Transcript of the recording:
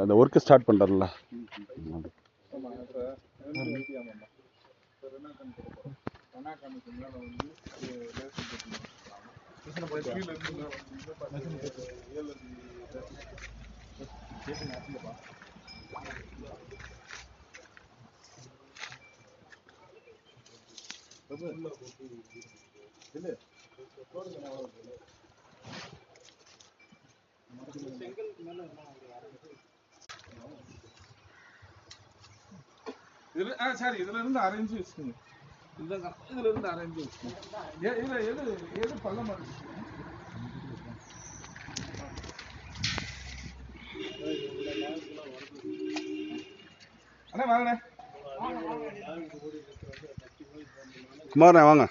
அந்த work start பண்ணுறல. சரி, இதுல இருந்து அரேஞ்ச் வச்சுக்கோங்க. இதுல இருந்து அரேஞ்ச் வச்சுக்கோங்க. எது பள்ளமா இருக்கு? அண்ணா வாங்கண்ணே. குமார்ண்ணே வாங்க.